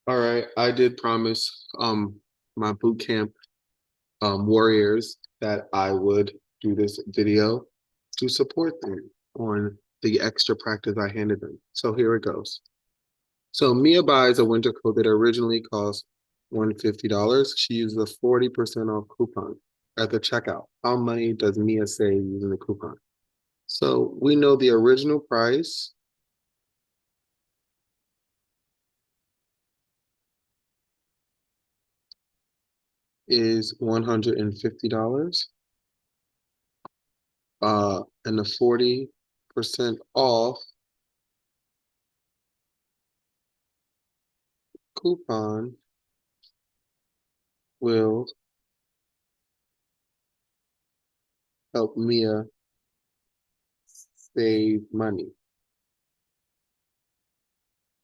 All right, I did promise my boot camp warriors that I would do this video to support them on the extra practice I handed them. So here it goes. So Mia buys a winter coat that originally cost $150. She uses a 40% off coupon at the checkout. How much money does Mia save using the coupon? So we know the original price is $150. And the 40% off coupon will help Mia save money.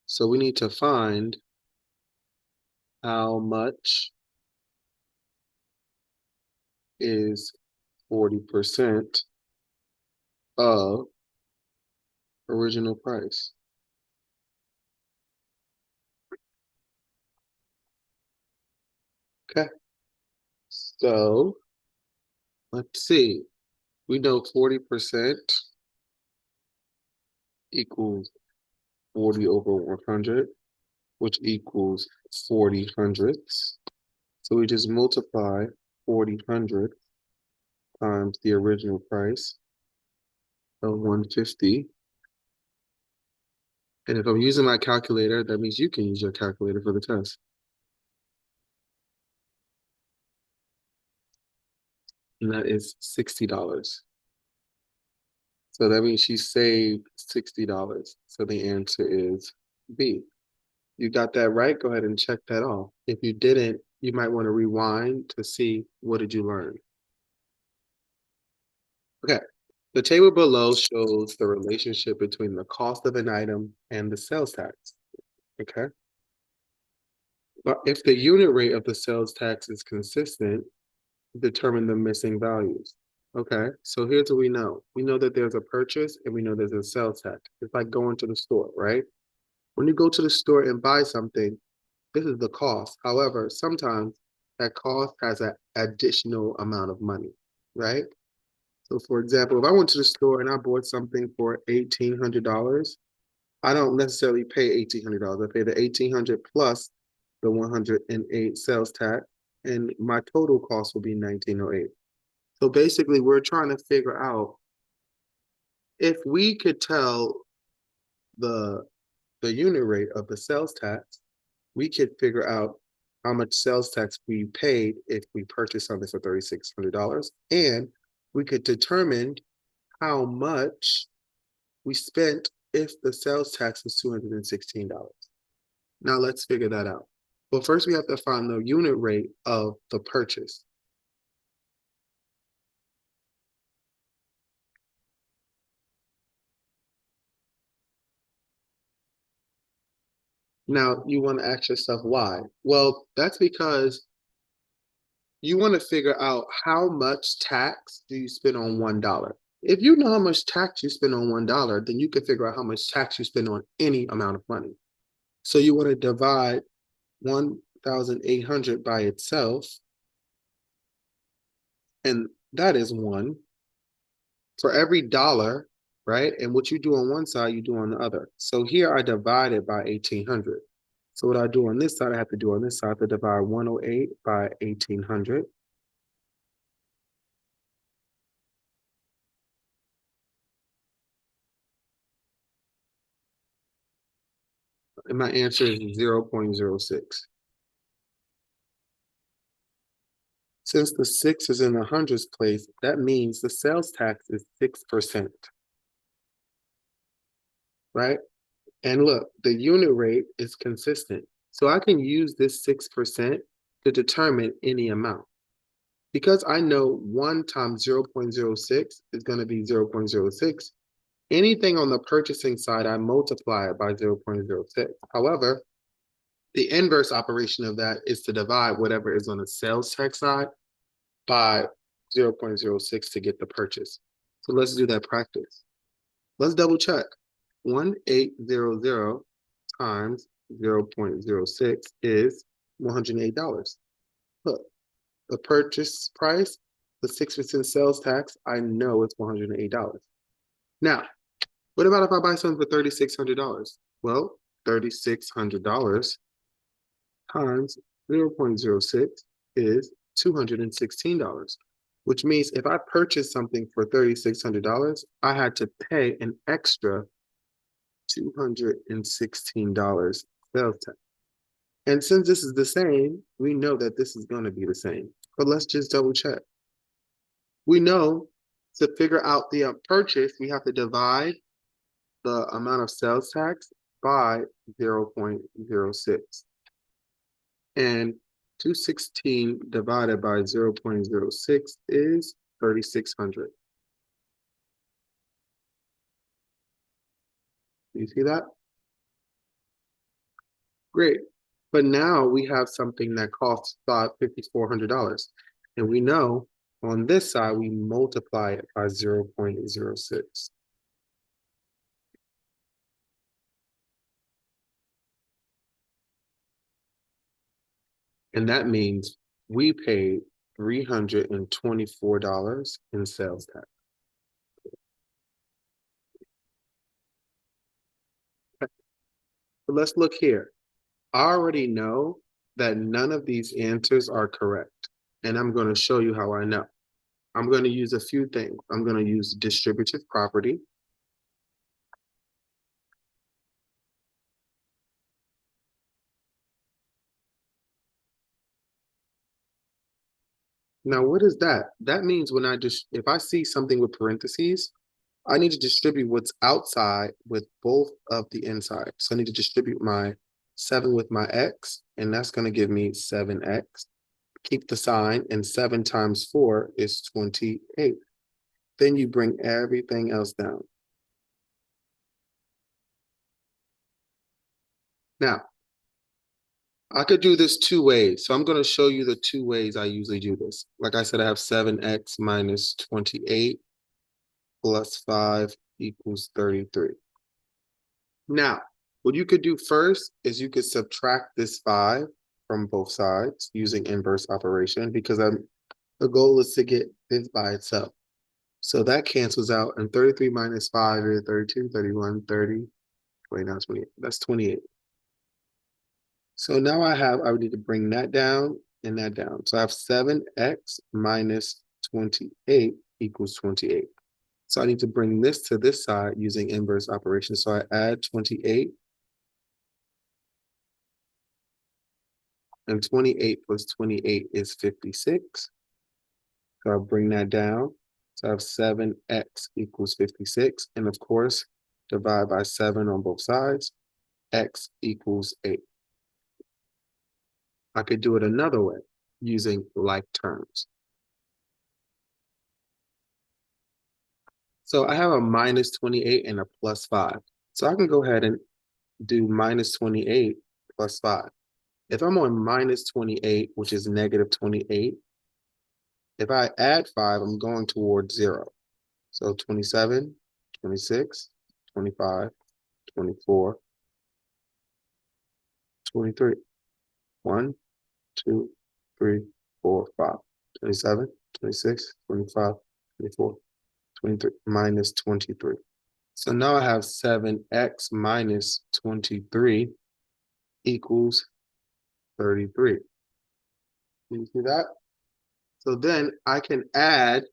So we need to find how much is 40% of original price. Okay, so let's see. We know 40% equals 40 over 100, which equals 40 hundredths. So we just multiply 40 hundredths times the original price of 150. And if I'm using my calculator, that means you can use your calculator for the test. And that is $60. So that means she saved $60. So the answer is B. You got that right? Go ahead and check that off. If you didn't, you might want to rewind to see what did you learn. Okay. The table below shows the relationship between the cost of an item and the sales tax. Okay. But if the unit rate of the sales tax is consistent, determine the missing values. Okay, so here's what we know. We know that there's a purchase and we know there's a sales tax. It's like going to the store, right? When you go to the store and buy something, this is the cost. However, sometimes that cost has an additional amount of money, right? So for example, if I went to the store and I bought something for $1,800, I don't necessarily pay $1,800. I pay the 1,800 plus the 108 sales tax, and my total cost will be 1,908. So basically, we're trying to figure out if we could tell the the unit rate of the sales tax, we could figure out how much sales tax we paid if we purchased something for $3,600, and we could determine how much we spent if the sales tax was $216. Now let's figure that out. But first, we have to find the unit rate of the purchase. Now, you want to ask yourself why? Well, that's because you want to figure out how much tax do you spend on $1. If you know how much tax you spend on $1, then you can figure out how much tax you spend on any amount of money. So you want to divide 1,800 by itself, and that is one for every dollar, right? And what you do on one side, you do on the other. So here I divide it by 1,800. So what I do on this side, I have to do on this side to divide 108 by 1,800. And my answer is 0.06. Since the six is in the hundreds place, that means the sales tax is 6%, right? And look, the unit rate is consistent. So I can use this 6% to determine any amount. Because I know 1 times 0.06 is going to be 0.06, anything on the purchasing side, I multiply it by 0.06. However, the inverse operation of that is to divide whatever is on the sales tax side by 0.06 to get the purchase. So let's do that practice. Let's double check. 1,800 times 0.06 is $108. Look, the purchase price, the 6% sales tax, I know it's $108. Now, what about if I buy something for $3,600? Well, $3,600 times 0.06 is $216, which means if I purchase something for $3,600, I had to pay an extra $216 sales tax. And since this is the same, we know that this is going to be the same. But let's just double check. We know to figure out the purchase, we have to divide the amount of sales tax by 0.06. And 216 divided by 0.06 is 3,600. Do you see that? Great. But now we have something that costs about $5,400. And we know on this side, we multiply it by 0.06. And that means we paid $324 in sales tax. But let's look here. I already know that none of these answers are correct. And I'm going to show you how I know. I'm going to use a few things. I'm going to use distributive property. Now, what is that? That means when if I see something with parentheses, I need to distribute what's outside with both of the inside. So I need to distribute my 7 with my x, and that's going to give me 7x. Keep the sign, and 7 times 4 is 28. Then you bring everything else down. Now, I could do this two ways. So I'm going to show you the two ways I usually do this. Like I said, I have 7x minus 28 plus 5 equals 33. Now, what you could do first is you could subtract this 5 from both sides using inverse operation because the goal is to get this by itself. So that cancels out, and 33 minus 5 is 32, 31, 30, 29, 28. That's 28. So now I would need to bring that down and that down. So I have 7x minus 28 equals 28. So I need to bring this to this side using inverse operation. So I add 28, and 28 plus 28 is 56. So I'll bring that down. So I have 7x equals 56. And of course, divide by 7 on both sides. X equals 8. I could do it another way using like terms. So I have a minus 28 and a plus 5. So I can go ahead and do minus 28 plus 5. If I'm on minus 28, which is negative 28, if I add 5, I'm going towards 0. So 27, 26, 25, 24, 23. 1, 2, 3, 4, 5. 27, 26, 25, 24, 23, minus 23. So now I have 7x minus 23 equals 33. You see that? So then I can add,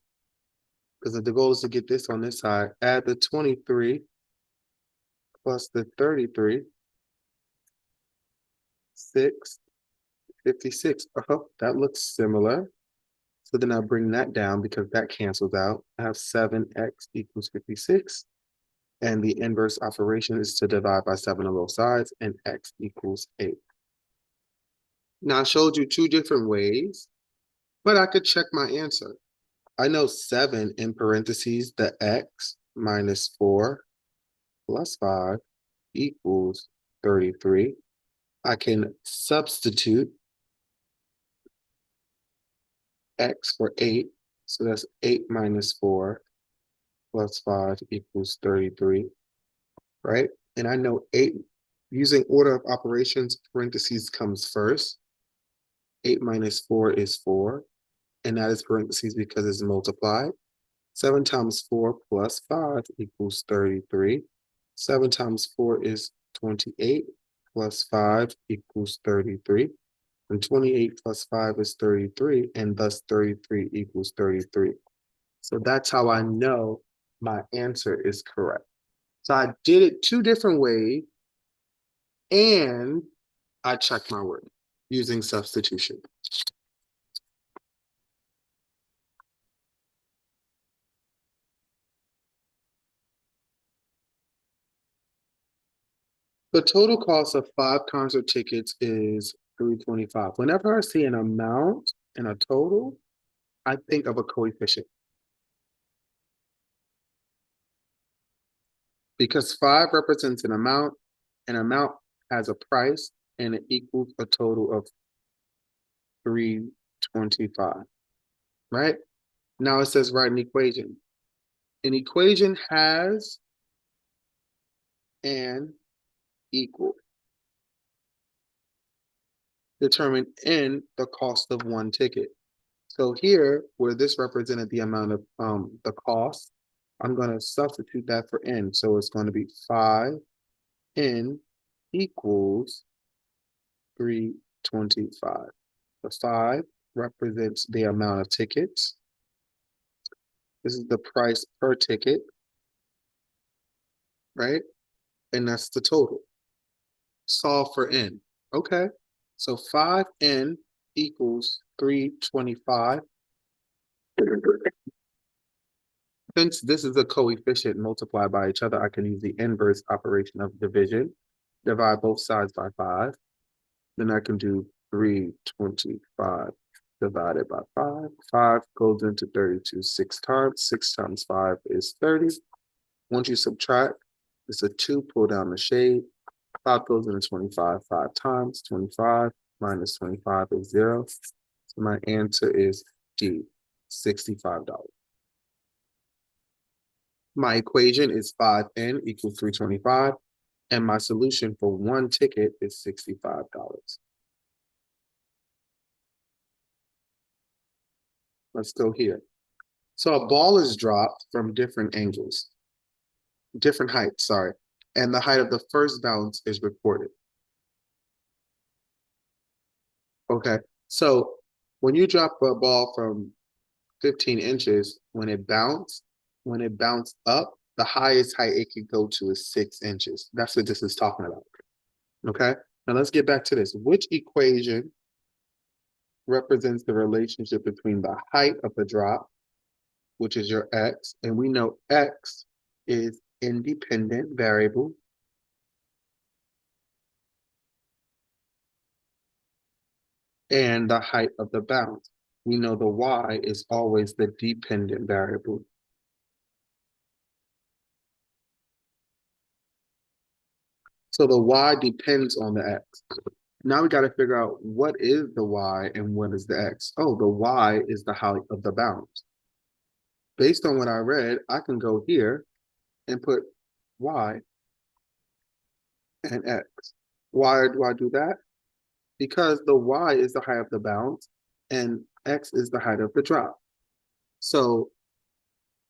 because the goal is to get this on this side, add the 23 plus the 33, 6, 56. Oh, that looks similar. So then I bring that down because that cancels out. I have 7x equals 56. And the inverse operation is to divide by 7 on both sides, and x equals 8. Now I showed you two different ways, but I could check my answer. I know 7 in parentheses, the x minus 4 plus 5 equals 33. I can substitute x for 8. So that's 8 minus 4 plus 5 equals 33, right? And I know 8 Using order of operations, parentheses comes first. 8 minus 4 is 4, and that is parentheses because it's multiplied. 7 times 4 plus 5 equals 33. 7 times 4 is 28, plus 5 equals 33. And 28 plus 5 is 33, and thus 33 equals 33. So that's how I know my answer is correct. So I did it 2 different ways, and I checked my work using substitution. The total cost of 5 concert tickets is $325. Whenever I see an amount and a total, I think of a coefficient. Because 5 represents an amount has a price, and it equals a total of 325, right? Now it says write an equation. An equation has an equal. Determine N the cost of one ticket. So here, where this represented the amount of the cost, I'm going to substitute that for N. So it's going to be 5N equals 325. The 5 represents the amount of tickets. This is the price per ticket, right? And that's the total. Solve for N. Okay. So 5N equals 325. Since this is a coefficient multiplied by each other, I can use the inverse operation of division. Divide both sides by 5. Then I can do 325 divided by 5. 5 goes into 32 6 times. 6 times 5 is 30. Once you subtract, it's a 2, pull down the shade. 5 goes into 25 5 times. 25 minus 25 is 0. So my answer is D, $65. My equation is 5N equals 325, and my solution for one ticket is $65. Let's go here. So a ball is dropped from different angles, different heights, sorry, and the height of the first bounce is recorded. Okay, so when you drop a ball from 15 inches, when it bounced up, the highest height it can go to is 6 inches. That's what this is talking about. Okay, now let's get back to this. Which equation represents the relationship between the height of the drop, which is your x, and we know x is independent variable, and the height of the bounce. We know the y is always the dependent variable. So the y depends on the x. Now we got to figure out what is the y and what is the x. Oh, the y is the height of the bounce. Based on what I read, I can go here and put y and x. Why do I do that? Because the y is the height of the bounce and x is the height of the drop. So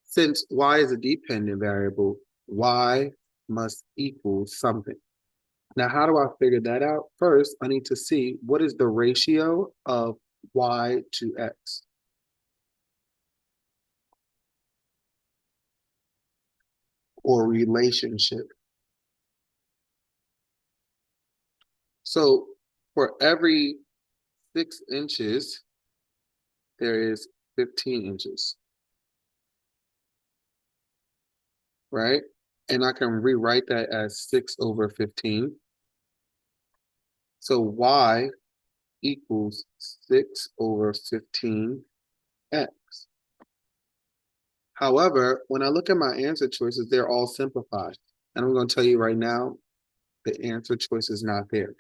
since y is a dependent variable, y must equal something. Now, how do I figure that out? First, I need to see what is the ratio of y to x. Or relationship. So for every 6 inches, there is 15 inches, right? And I can rewrite that as 6 over 15. So y equals 6 over 15x. However, when I look at my answer choices, they're all simplified. And I'm going to tell you right now, the answer choice is not there.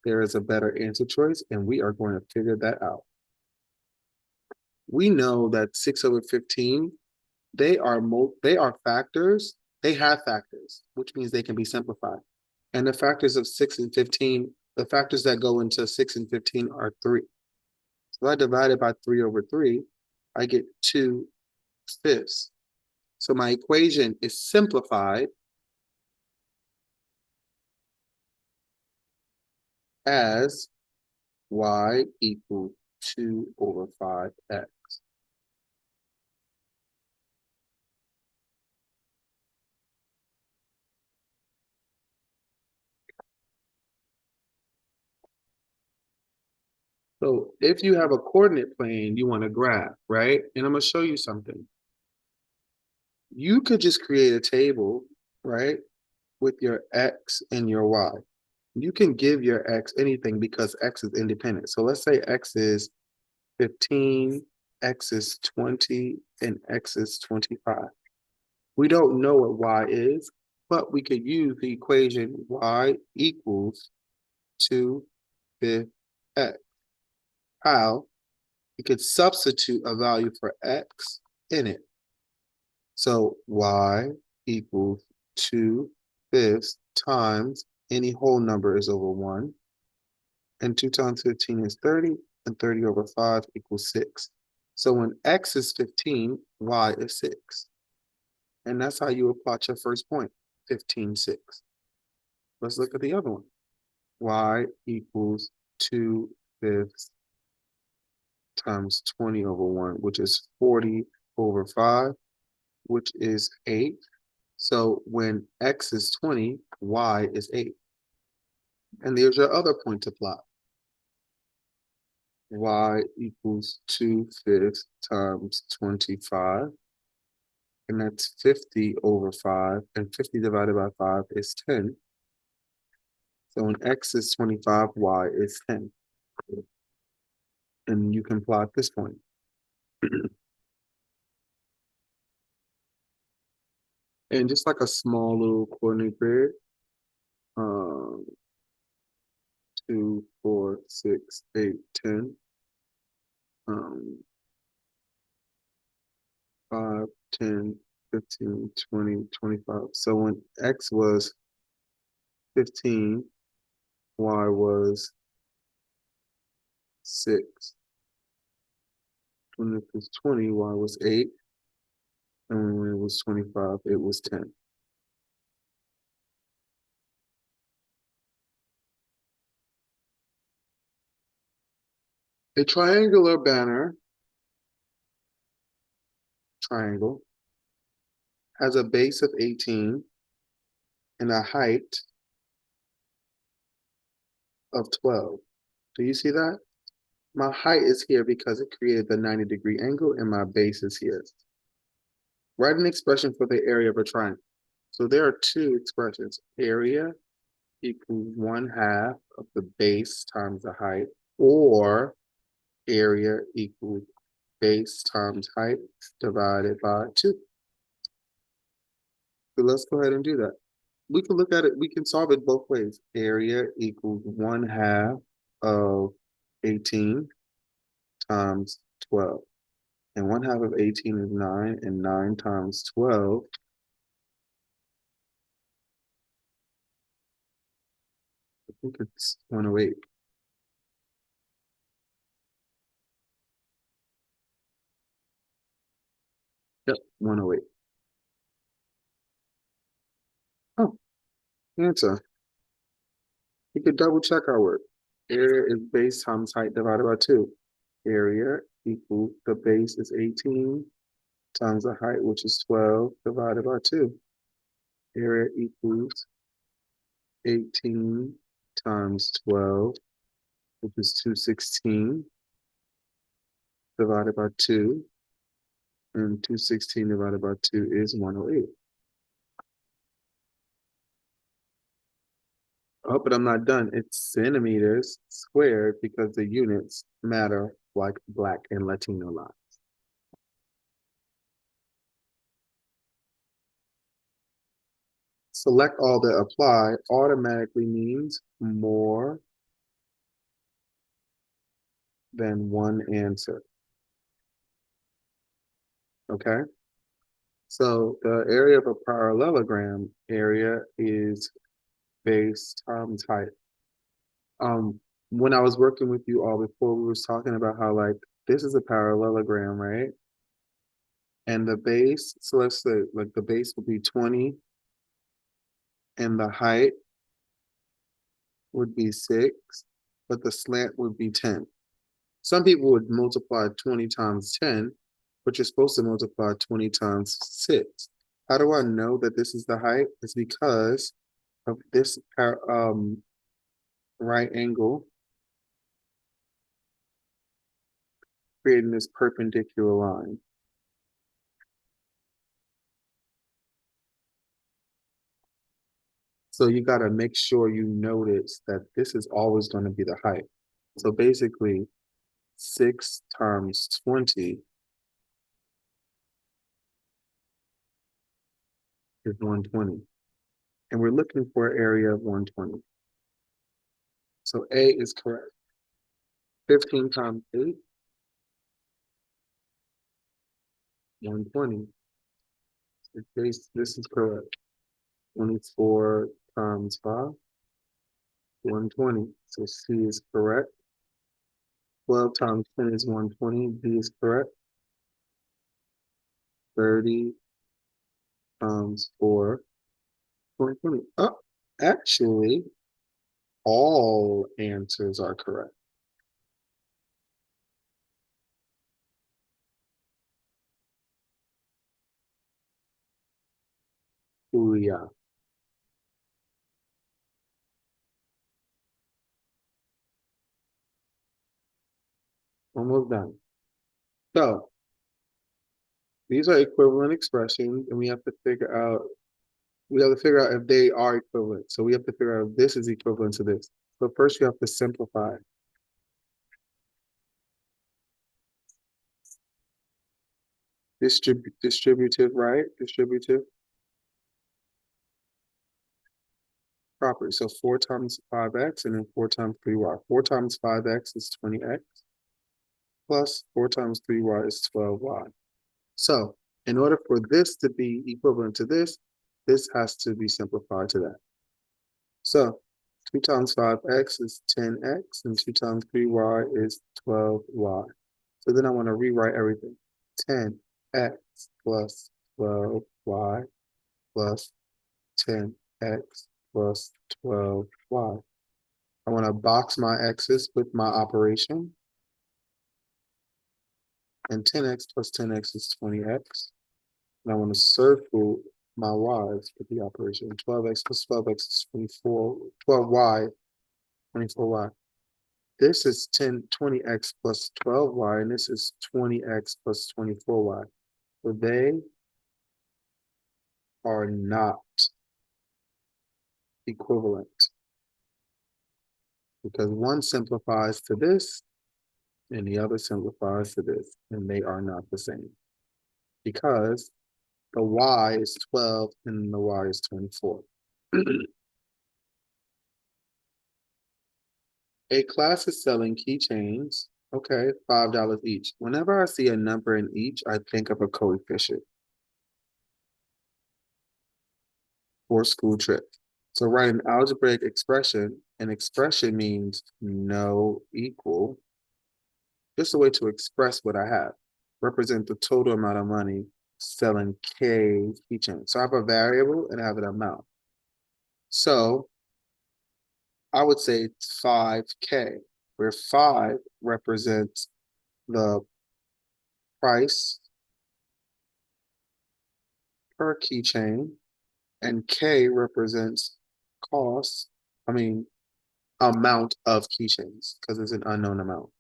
There is a better answer choice, and we are going to figure that out. We know that 6 over 15, they are factors. They have factors, which means they can be simplified. And the factors of 6 and 15, the factors that go into 6 and 15 are 3. So I divide it by 3 over 3, I get 2/5. So my equation is simplified as y equals 2 over 5x. So if you have a coordinate plane you want to graph, right? And I'm going to show you something. You could just create a table, right, with your x and your y. You can give your x anything because x is independent. So let's say x is 15, x is 20, and x is 25. We don't know what y is, but we could use the equation y equals 2/5 x. How? We could substitute a value for x in it. So y equals 2/5 times any whole number is over 1. And 2 times 15 is 30, and 30 over 5 equals 6. So when x is 15, y is 6. And that's how you apply your first point, 15, 6. Let's look at the other one. Y equals 2/5 times 20 over 1, which is 40 over 5, which is 8. So when x is 20, y is 8. And there's your other point to plot. Y equals 2/5 times 25. And that's 50 over 5. And 50 divided by 5 is 10. So when x is 25, y is 10. And you can plot this point. And just like a small little coordinate grid, um, 2, 4, 6, 8, 10, 5, 10, 15, 20, 25. So when x was 15, y was 6. When it was 20, y was 8. And when it was 25, it was 10. A triangular banner, triangle, has a base of 18 and a height of 12. Do you see that? My height is here because it created the 90-degree angle and my base is here. Write an expression for the area of a triangle. So there are two expressions. Area equals 1/2 of the base times the height, or area equals base times height divided by 2. So let's go ahead and do that. We can look at it, we can solve it both ways. Area equals 1/2 of 18 times 12. And 1/2 of 18 is 9, and 9 times 12, I think it's 108. Yep, 108. Oh, answer. You could double check our work. Area is base times height divided by 2. Area equals the base is 18 times the height, which is 12, divided by 2. Area equals 18 times 12, which is 216, divided by 2. And 216 divided by 2 is 108. Oh, but I'm not done. It's centimeters squared because the units matter like Black and Latino lines. Select all that apply automatically means more than one answer. Okay? So the area of a parallelogram area is base times height. When I was working with you all before, we was talking about how like this is a parallelogram, right? And the base, so let's say like the base would be 20 and the height would be 6, but the slant would be 10. Some people would multiply 20 times 10, but you're supposed to multiply 20 times 6. How do I know that this is the height? It's because of this right angle creating this perpendicular line. So you got to make sure you notice that this is always going to be the height. So basically, 6 times 20 is 120. And we're looking for an area of 120. So A is correct. 15 times 8, 120. This is correct. 24 times 5, 120. So C is correct. 12 times 10 is 120. B is correct. 30 times 4, 120. Oh, actually, all answers are correct. Ooh, yeah. Almost done. So these are equivalent expressions, and we have to figure out if they are equivalent. So we have to figure out if this is equivalent to this. So first you have to simplify. Distributive, right? Distributive property. So 4 times 5x and then 4 times 3y. 4 times 5x is 20x plus 4 times 3y is 12y. So in order for this to be equivalent to this has to be simplified to that. So 2 times 5x is 10x and 2 times 3y is 12y. So then I want to rewrite everything. 10x plus 12y plus 10x plus 12y. I want to box my x's with my operation. And 10x plus 10x is 20x. And I want to circle my y's with the operation. 12x plus 12x is 24, 12y, 24y. This is 20x plus 12y, and this is 20x plus 24y. So they are not equivalent because one simplifies to this and the other simplifies to this, and they are not the same because the y is 12 and the y is 24. A class is selling keychains. Okay, $5 each. Whenever I see a number in each, I think of a coefficient or school trip. So write an algebraic expression. An expression means no equal. Just a way to express what I have. Represent the total amount of money selling K keychains. So I have a variable and I have an amount. So I would say 5K, where 5 represents the price per keychain, and K represents cost, I mean, amount of keychains, because it's an unknown amount.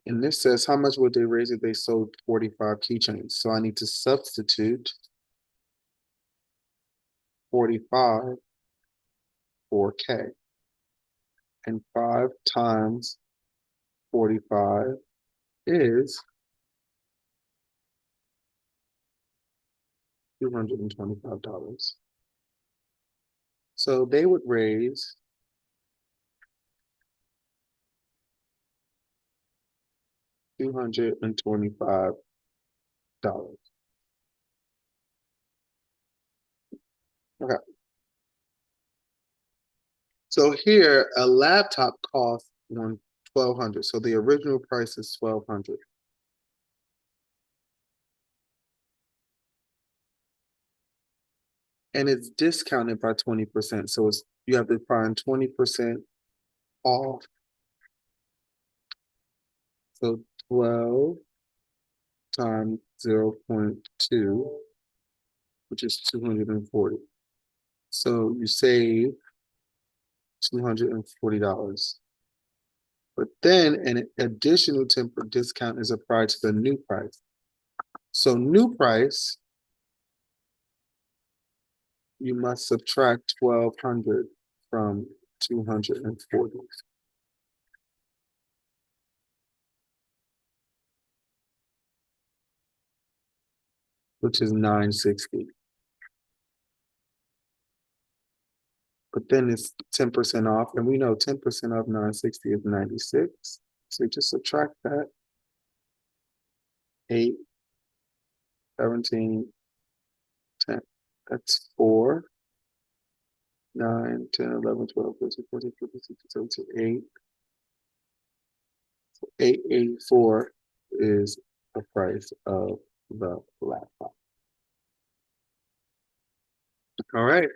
And this says, how much would they raise if they sold 45 keychains? So I need to substitute 45 for K. And 5 times 45 is $225. So they would raise $225. Okay. So here, a laptop costs $1,200. So the original price is $1,200. And it's discounted by 20%. So it's you have to find 20% off. So 12 times 0.2, which is 240. So you save $240. But then an additional 10% discount is applied to the new price. So new price, you must subtract 1,200 from 240, which is 960. But then it's 10% off, and we know 10% off 960 is 96. So you just subtract that. 8, 17, 10. That's 4, 9, 10, 11, 12, 13, 14, 15, 16, 17, 8. 884 is the price of the laptop. All right.